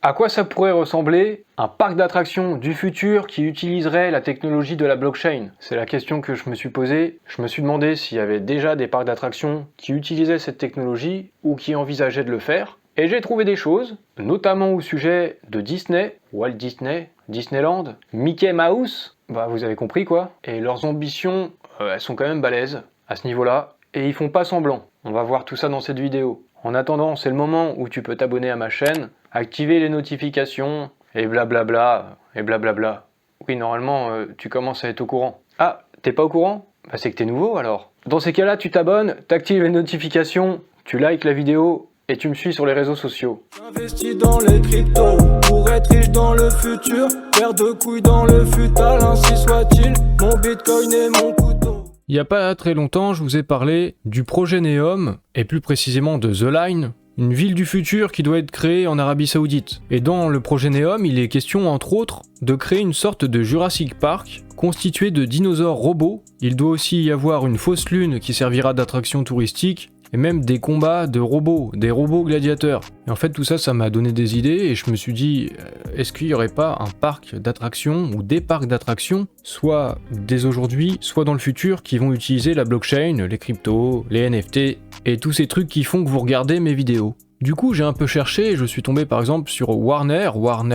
À quoi ça pourrait ressembler un parc d'attractions du futur qui utiliserait la technologie de la blockchain? C'est la question que je me suis posée. Je me suis demandé s'il y avait déjà des parcs d'attractions qui utilisaient cette technologie ou qui envisageaient de le faire. Et j'ai trouvé des choses, notamment au sujet de Disney, Walt Disney, Disneyland, Mickey Mouse, vous avez compris quoi. Et leurs ambitions, elles sont quand même balèzes à ce niveau-là. Et ils font pas semblant. On va voir tout ça dans cette vidéo. En attendant, c'est le moment où tu peux t'abonner à ma chaîne, activer les notifications, et blablabla, et blablabla. Oui, normalement, tu commences à être au courant. Ah, t'es pas au courant? C'est que t'es nouveau alors. Dans ces cas-là, tu t'abonnes, t'actives les notifications, tu likes la vidéo, et tu me suis sur les réseaux sociaux. J'investis dans les cryptos, pour être riche dans le futur, paire de couilles dans le futal, ainsi soit-il, mon bitcoin et mon couteau. Il n'y a pas très longtemps, je vous ai parlé du projet Neom, et plus précisément de The Line, une ville du futur qui doit être créée en Arabie Saoudite. Et dans le projet Neom, il est question entre autres de créer une sorte de Jurassic Park constitué de dinosaures robots. Il doit aussi y avoir une fausse lune qui servira d'attraction touristique, et même des combats de robots, des robots gladiateurs. Et en fait tout ça, ça m'a donné des idées et je me suis dit, est-ce qu'il n'y aurait pas un parc d'attractions ou des parcs d'attractions, soit dès aujourd'hui, soit dans le futur, qui vont utiliser la blockchain, les cryptos, les NFT et tous ces trucs qui font que vous regardez mes vidéos. Du coup, j'ai un peu cherché et je suis tombé par exemple sur Warner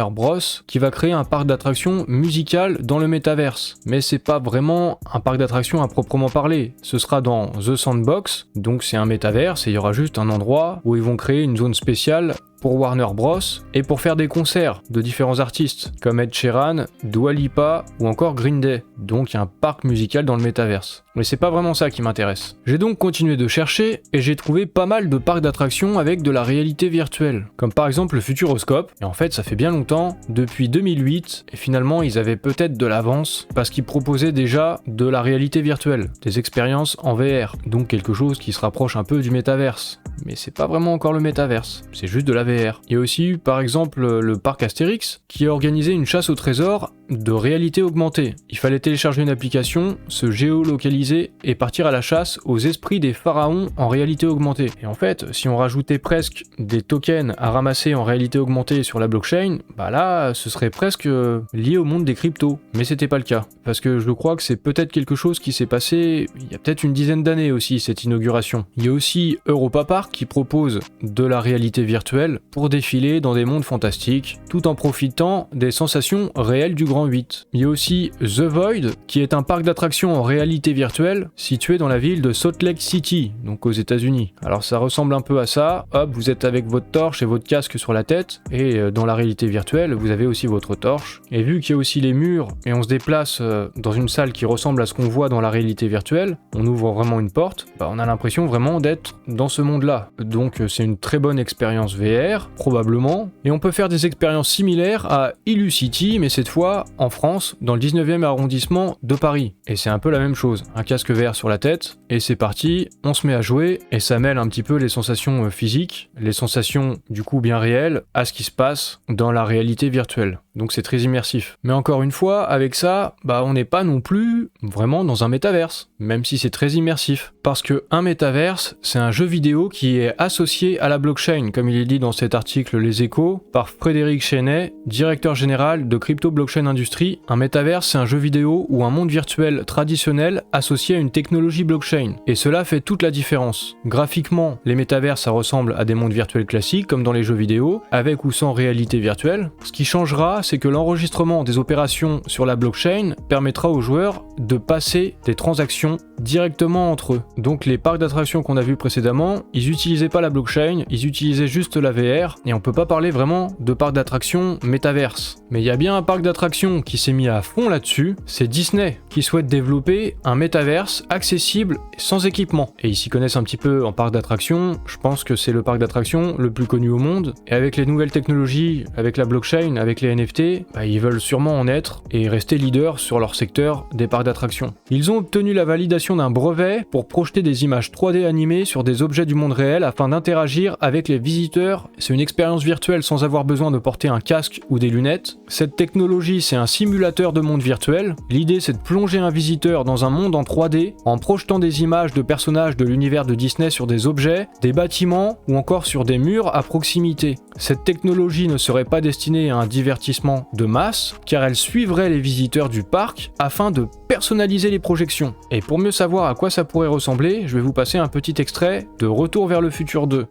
Bros, qui va créer un parc d'attractions musical dans le métaverse. Mais c'est pas vraiment un parc d'attractions à proprement parler. Ce sera dans The Sandbox, donc c'est un métaverse et il y aura juste un endroit où ils vont créer une zone spéciale pour Warner Bros et pour faire des concerts de différents artistes comme Ed Sheeran, Dua Lipa ou encore Green Day. Donc il y a un parc musical dans le métaverse. Mais c'est pas vraiment ça qui m'intéresse. J'ai donc continué de chercher et j'ai trouvé pas mal de parcs d'attractions avec de la réalité virtuelle, comme par exemple le Futuroscope. Et en fait ça fait bien longtemps, depuis 2008, et finalement ils avaient peut-être de l'avance parce qu'ils proposaient déjà de la réalité virtuelle, des expériences en VR, donc quelque chose qui se rapproche un peu du métaverse. Mais c'est pas vraiment encore le métaverse, c'est juste de la VR. Il y a aussi eu par exemple le parc Astérix qui a organisé une chasse au trésor de réalité augmentée. Il fallait télécharger une application, se géolocaliser et partir à la chasse aux esprits des pharaons en réalité augmentée. Et en fait, si on rajoutait presque des tokens à ramasser en réalité augmentée sur la blockchain, là, ce serait presque lié au monde des cryptos. Mais c'était pas le cas. Parce que je crois que c'est peut-être quelque chose qui s'est passé il y a peut-être une dizaine d'années aussi, cette inauguration. Il y a aussi Europa Park qui propose de la réalité virtuelle pour défiler dans des mondes fantastiques, tout en profitant des sensations réelles du Grand 8. Il y a aussi The Void, qui est un parc d'attractions en réalité virtuelle, situé dans la ville de Salt Lake City, donc aux États-Unis. Alors ça ressemble un peu à ça, hop, vous êtes avec votre torche et votre casque sur la tête, et dans la réalité virtuelle, vous avez aussi votre torche. Et vu qu'il y a aussi les murs, et on se déplace dans une salle qui ressemble à ce qu'on voit dans la réalité virtuelle, on ouvre vraiment une porte, on a l'impression vraiment d'être dans ce monde-là. Donc c'est une très bonne expérience VR, probablement, et on peut faire des expériences similaires à Illucity, mais cette fois en France, dans le 19e arrondissement de Paris. Et c'est un peu la même chose, un casque VR sur la tête, et c'est parti, on se met à jouer, et ça mêle un petit peu les sensations physiques, les sensations du coup bien réelles, à ce qui se passe dans la réalité virtuelle. Donc c'est très immersif. Mais encore une fois, avec ça, on n'est pas non plus vraiment dans un métaverse, même si c'est très immersif. Parce que un métaverse, c'est un jeu vidéo qui est associé à la blockchain, comme il est dit dans cet article Les Échos, par Frédéric Chenet, directeur général de Crypto Blockchain Industry. Un métaverse, c'est un jeu vidéo ou un monde virtuel traditionnel associé à une technologie blockchain. Et cela fait toute la différence. Graphiquement, les métaverses, ça ressemble à des mondes virtuels classiques, comme dans les jeux vidéo, avec ou sans réalité virtuelle. Ce qui changera, c'est que l'enregistrement des opérations sur la blockchain permettra aux joueurs de passer des transactions directement entre eux. Donc les parcs d'attractions qu'on a vus précédemment, ils n'utilisaient pas la blockchain, ils utilisaient juste la VR, et on peut pas parler vraiment de parc d'attractions métaverse. Mais il y a bien un parc d'attractions qui s'est mis à fond là-dessus, c'est Disney, qui souhaite développer un métaverse accessible sans équipement. Et ils s'y connaissent un petit peu en parc d'attractions, je pense que c'est le parc d'attractions le plus connu au monde, et avec les nouvelles technologies, avec la blockchain, avec les NFT, ils veulent sûrement en être et rester leaders sur leur secteur des parcs d'attractions. Ils ont obtenu la validation d'un brevet pour projeter des images 3D animées sur des objets du monde réel afin d'interagir avec les visiteurs. C'est une expérience virtuelle sans avoir besoin de porter un casque ou des lunettes. Cette technologie, c'est un simulateur de monde virtuel. L'idée, c'est de plonger un visiteur dans un monde en 3D en projetant des images de personnages de l'univers de Disney sur des objets, des bâtiments ou encore sur des murs à proximité. Cette technologie ne serait pas destinée à un divertissement de masse, car elle suivrait les visiteurs du parc afin de personnaliser les projections. Et pour mieux savoir à quoi ça pourrait ressembler, je vais vous passer un petit extrait de Retour vers le futur 2.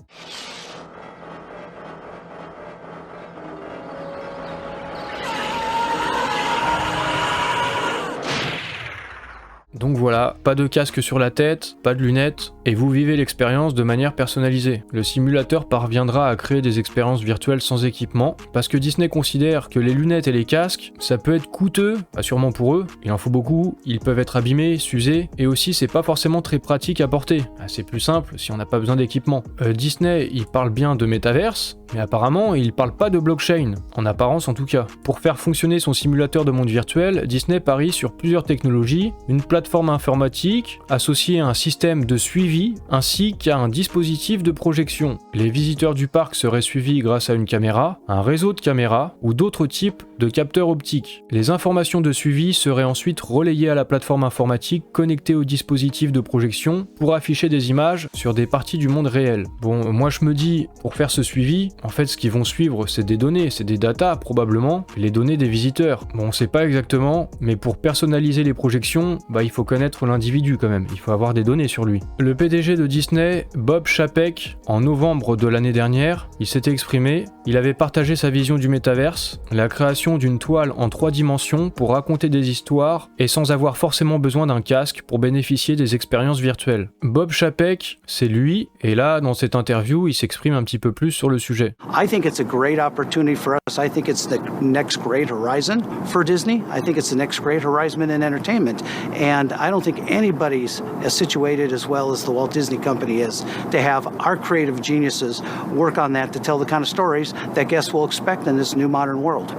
Donc voilà, pas de casque sur la tête, pas de lunettes, et vous vivez l'expérience de manière personnalisée. Le simulateur parviendra à créer des expériences virtuelles sans équipement, parce que Disney considère que les lunettes et les casques, ça peut être coûteux, pas sûrement pour eux, il en faut beaucoup, ils peuvent être abîmés, s'user, et aussi c'est pas forcément très pratique à porter. C'est plus simple si on n'a pas besoin d'équipement. Disney, il parle bien de métaverse, mais apparemment il parle pas de blockchain, en apparence en tout cas. Pour faire fonctionner son simulateur de monde virtuel, Disney parie sur plusieurs technologies, une plateforme informatique associée à un système de suivi ainsi qu'à un dispositif de projection. Les visiteurs du parc seraient suivis grâce à une caméra, un réseau de caméras ou d'autres types de capteurs optiques. Les informations de suivi seraient ensuite relayées à la plateforme informatique connectée au dispositif de projection pour afficher des images sur des parties du monde réel. Bon, moi je me dis, pour faire ce suivi, en fait ce qu'ils vont suivre c'est des données, c'est des datas probablement, les données des visiteurs. Bon, on sait pas exactement, mais pour personnaliser les projections, il faut connaître l'individu quand même, il faut avoir des données sur lui. Le PDG de Disney, Bob Chapek, en novembre de l'année dernière, il s'était exprimé, il avait partagé sa vision du métaverse, la création d'une toile en 3 dimensions pour raconter des histoires et sans avoir forcément besoin d'un casque pour bénéficier des expériences virtuelles. Bob Chapek, c'est lui, et là, dans cette interview, il s'exprime un petit peu plus sur le sujet. I think it's a great opportunity for us. I think it's the next great horizon for Disney. I think it's the next great horizon in entertainment. And I don't think anybody's as situated as well as the Walt Disney Company is to have our creative geniuses work on that to tell the kind of stories that guests will expect in this new modern world.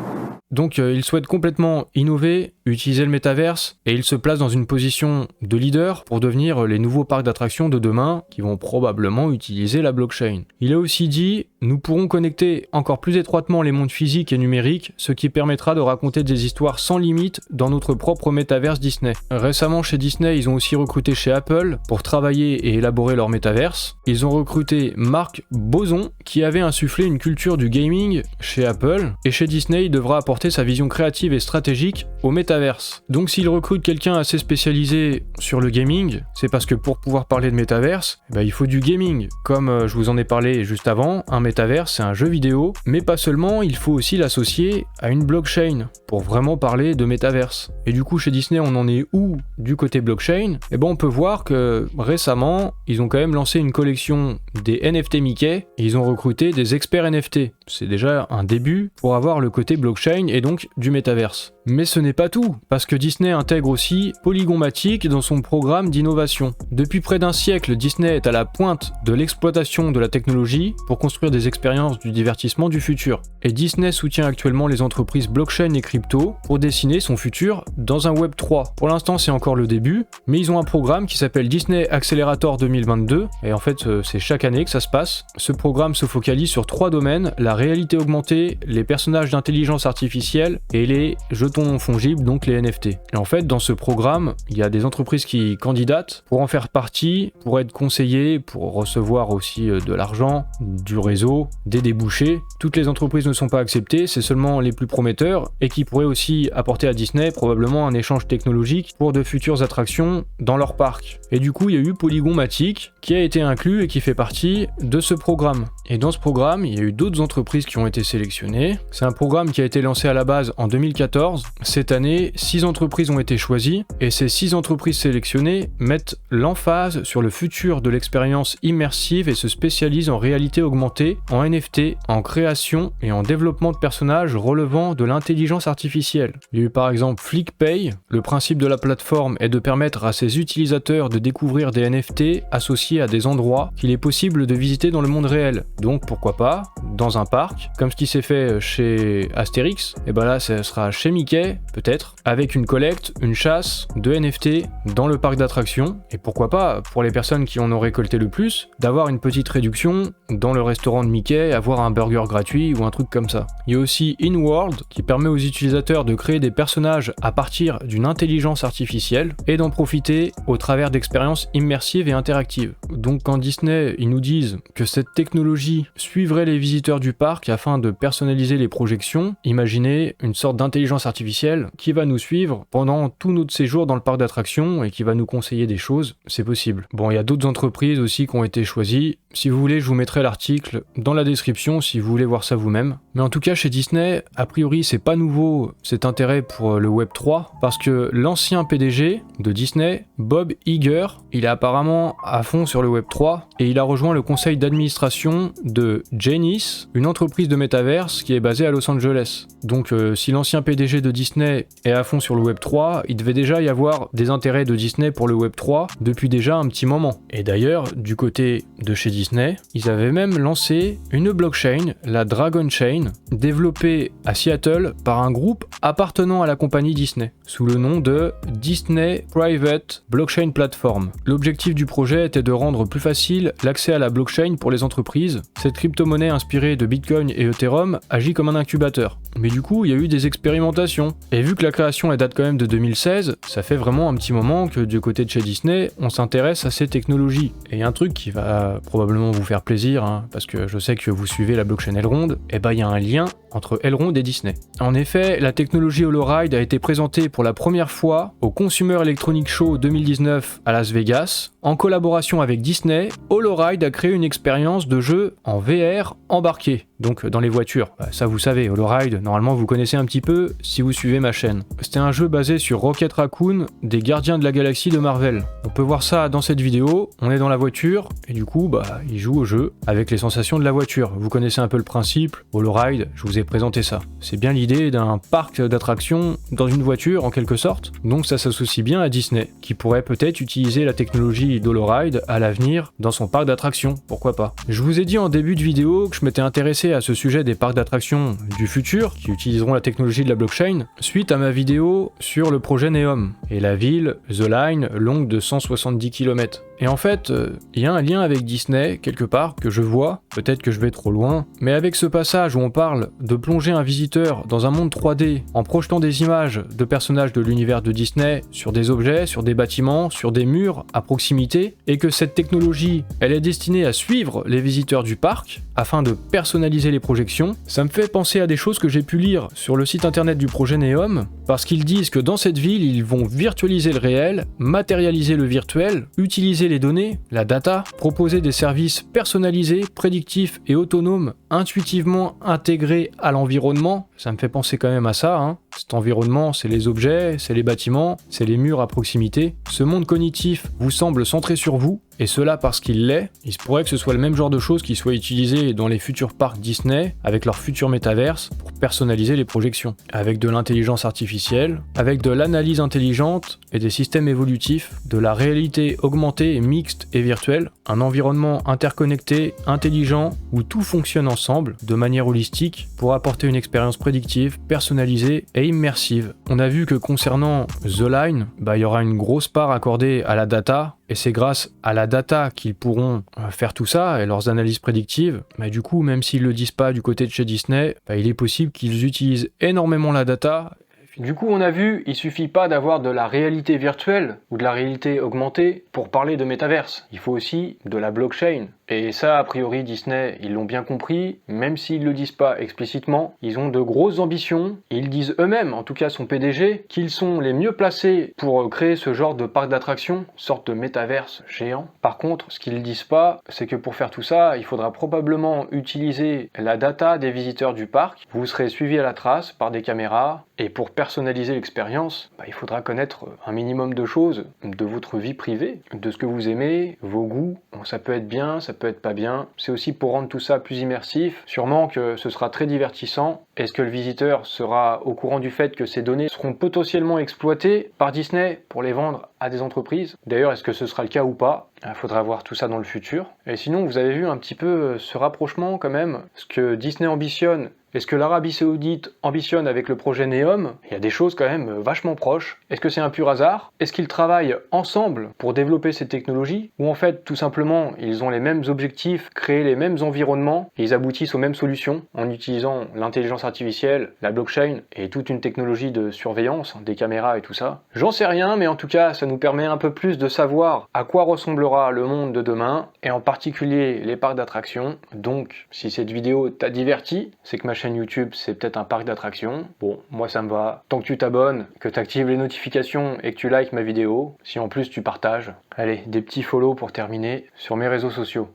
Donc il souhaite complètement innover, utiliser le métaverse, et il se place dans une position de leader pour devenir les nouveaux parcs d'attractions de demain qui vont probablement utiliser la blockchain. Il a aussi dit « Nous pourrons connecter encore plus étroitement les mondes physiques et numériques, ce qui permettra de raconter des histoires sans limite dans notre propre métaverse Disney. » Récemment chez Disney, ils ont aussi recruté chez Apple pour travailler et élaborer leur métaverse. Ils ont recruté Marc Boson qui avait insufflé une culture du gaming chez Apple, et chez Disney il devra apporter sa vision créative et stratégique au métaverse. Donc s'il recrute quelqu'un assez spécialisé sur le gaming, c'est parce que pour pouvoir parler de métaverse, il faut du gaming. Comme je vous en ai parlé juste avant, un métaverse c'est un jeu vidéo, mais pas seulement, il faut aussi l'associer à une blockchain pour vraiment parler de métaverse. Et du coup chez Disney on en est où du côté blockchain? On peut voir que récemment ils ont quand même lancé une collection des NFT Mickey et ils ont recruté des experts NFT. C'est déjà un début pour avoir le côté blockchain et donc du métaverse. Mais ce n'est pas tout, parce que Disney intègre aussi Polygon-Matic dans son programme d'innovation. Depuis près d'un siècle, Disney est à la pointe de l'exploitation de la technologie pour construire des expériences du divertissement du futur. Et Disney soutient actuellement les entreprises blockchain et crypto pour dessiner son futur dans un Web 3. Pour l'instant, c'est encore le début, mais ils ont un programme qui s'appelle Disney Accelerator 2022, et en fait, c'est chaque année que ça se passe. Ce programme se focalise sur 3 domaines, la réalité augmentée, les personnages d'intelligence artificielle et les jetons fongibles, donc les NFT. Et en fait, dans ce programme, il y a des entreprises qui candidatent pour en faire partie, pour être conseillées, pour recevoir aussi de l'argent, du réseau, des débouchés. Toutes les entreprises ne sont pas acceptées, c'est seulement les plus prometteurs et qui pourraient aussi apporter à Disney probablement un échange technologique pour de futures attractions dans leur parc. Et du coup, il y a eu Polygon-Matic qui a été inclus et qui fait partie de ce programme. Et dans ce programme, il y a eu d'autres entreprises qui ont été sélectionnées. C'est un programme qui a été lancé à la base en 2014. Cette année, 6 entreprises ont été choisies et ces 6 entreprises sélectionnées mettent l'emphase sur le futur de l'expérience immersive et se spécialisent en réalité augmentée, en NFT, en création et en développement de personnages relevant de l'intelligence artificielle. Il y a eu par exemple FlickPay. Le principe de la plateforme est de permettre à ses utilisateurs de découvrir des NFT associés à des endroits qu'il est possible de visiter dans le monde réel. Donc pourquoi pas, dans un parc, comme ce qui s'est fait chez Astérix, et là ce sera chez Mickey Mickey, peut-être, avec une collecte, une chasse de NFT dans le parc d'attractions, et pourquoi pas, pour les personnes qui en ont récolté le plus, d'avoir une petite réduction dans le restaurant de Mickey, avoir un burger gratuit ou un truc comme ça. Il y a aussi InWorld qui permet aux utilisateurs de créer des personnages à partir d'une intelligence artificielle et d'en profiter au travers d'expériences immersives et interactives. Donc quand Disney ils nous disent que cette technologie suivrait les visiteurs du parc afin de personnaliser les projections, imaginez une sorte d'intelligence artificielle qui va nous suivre pendant tout notre séjour dans le parc d'attractions et qui va nous conseiller des choses, c'est possible. Bon, il y a d'autres entreprises aussi qui ont été choisies. Si vous voulez, je vous mettrai l'article dans la description si vous voulez voir ça vous-même. Mais en tout cas, chez Disney, a priori, c'est pas nouveau cet intérêt pour le Web 3, parce que l'ancien PDG de Disney, Bob Iger, il est apparemment à fond sur le Web 3, et il a rejoint le conseil d'administration de Genesis, une entreprise de métaverse qui est basée à Los Angeles. Donc si l'ancien PDG de Disney est à fond sur le Web 3, il devait déjà y avoir des intérêts de Disney pour le Web 3 depuis déjà un petit moment. Et d'ailleurs, du côté de chez Disney, ils avaient même lancé une blockchain, la Dragon Chain, développée à Seattle par un groupe appartenant à la compagnie Disney, sous le nom de Disney Private Blockchain Platform. L'objectif du projet était de rendre plus facile l'accès à la blockchain pour les entreprises. Cette crypto-monnaie inspirée de Bitcoin et Ethereum agit comme un incubateur. Mais du coup, il y a eu des expérimentations. Et vu que la création elle date quand même de 2016, ça fait vraiment un petit moment que du côté de chez Disney, on s'intéresse à ces technologies. Et un truc qui va probablement vous faire plaisir, parce que je sais que vous suivez la blockchain Elrond, et il y a un lien entre Elrond et Disney. En effet, la technologie HoloRide a été présentée pour la première fois au Consumer Electronics Show 2019 à Las Vegas. En collaboration avec Disney, HoloRide a créé une expérience de jeu en VR embarqué, donc dans les voitures. Ça vous savez, HoloRide, normalement vous connaissez un petit peu si vous suivez ma chaîne. C'était un jeu basé sur Rocket Raccoon des Gardiens de la Galaxie de Marvel. On peut voir ça dans cette vidéo, on est dans la voiture, et du coup, il joue au jeu avec les sensations de la voiture. Vous connaissez un peu le principe, HoloRide, je vous ai présenté ça. C'est bien l'idée d'un parc d'attractions dans une voiture en quelque sorte, donc ça s'associe bien à Disney, qui pourrait peut-être utiliser la technologie d'HoloRide à l'avenir dans son parc d'attractions, pourquoi pas. Je vous ai dit en début de vidéo que je m'étais intéressé à ce sujet des parcs d'attractions du futur, qui utiliseront la technologie de la blockchain, suite à ma vidéo sur le projet Neom, et la ville The Line longue de 170 km. Et en fait, il y a un lien avec Disney, quelque part, que je vois, peut-être que je vais trop loin, mais avec ce passage où on parle de plonger un visiteur dans un monde 3D en projetant des images de personnages de l'univers de Disney sur des objets, sur des bâtiments, sur des murs à proximité, et que cette technologie, elle est destinée à suivre les visiteurs du parc, afin de personnaliser les projections, ça me fait penser à des choses que j'ai pu lire sur le site internet du projet Neom, parce qu'ils disent que dans cette ville, ils vont virtualiser le réel, matérialiser le virtuel, utiliser les données, la data, proposer des services personnalisés, prédictifs et autonomes, intuitivement intégrés à l'environnement. Ça me fait penser quand même à ça, Cet environnement, c'est les objets, c'est les bâtiments, c'est les murs à proximité. Ce monde cognitif vous semble centré sur vous, et cela parce qu'il l'est. Il se pourrait que ce soit le même genre de choses qui soit utilisé dans les futurs parcs Disney, avec leur futur métaverse, pour personnaliser les projections. Avec de l'intelligence artificielle, avec de l'analyse intelligente et des systèmes évolutifs, de la réalité augmentée, mixte et virtuelle, un environnement interconnecté, intelligent, où tout fonctionne ensemble, de manière holistique, pour apporter une expérience prédictive, personnalisée et immersive. On a vu que concernant The Line, il y aura une grosse part accordée à la data, et c'est grâce à la data qu'ils pourront faire tout ça et leurs analyses prédictives. Du coup, même s'ils le disent pas du côté de chez Disney, il est possible qu'ils utilisent énormément la data. Du coup, on a vu, il suffit pas d'avoir de la réalité virtuelle ou de la réalité augmentée pour parler de métaverse. Il faut aussi de la blockchain. Et ça, a priori, Disney, ils l'ont bien compris, même s'ils le disent pas explicitement, ils ont de grosses ambitions. Ils disent eux-mêmes, en tout cas son PDG, qu'ils sont les mieux placés pour créer ce genre de parc d'attractions, sorte de métaverse géant. Par contre, ce qu'ils disent pas, c'est que pour faire tout ça, il faudra probablement utiliser la data des visiteurs du parc. Vous serez suivis à la trace par des caméras, et pour personnaliser l'expérience, il faudra connaître un minimum de choses de votre vie privée, de ce que vous aimez, vos goûts. Ça peut être bien, ça peut être pas bien. C'est aussi pour rendre tout ça plus immersif. Sûrement que ce sera très divertissant. Est-ce que le visiteur sera au courant du fait que ces données seront potentiellement exploitées par Disney pour les vendre à des entreprises? D'ailleurs, est-ce que ce sera le cas ou pas? Il faudra voir tout ça dans le futur. Et sinon, vous avez vu un petit peu ce rapprochement quand même. Ce que Disney ambitionne Est-ce que l'Arabie Saoudite ambitionne avec le projet NEOM? Il y a des choses quand même vachement proches. Est-ce que c'est un pur hasard? Est-ce qu'ils travaillent ensemble pour développer ces technologies? Ou en fait, tout simplement, ils ont les mêmes objectifs, créer les mêmes environnements, et ils aboutissent aux mêmes solutions en utilisant l'intelligence artificielle, la blockchain et toute une technologie de surveillance, des caméras et tout ça? J'en sais rien, mais en tout cas, ça nous permet un peu plus de savoir à quoi ressemblera le monde de demain, et en particulier les parcs d'attractions. Donc, si cette vidéo t'a diverti, c'est que ma chaîne YouTube, c'est peut-être un parc d'attractions. Bon, moi ça me va. Tant que tu t'abonnes, que tu actives les notifications et que tu likes ma vidéo, si en plus tu partages. Allez, des petits follow pour terminer sur mes réseaux sociaux.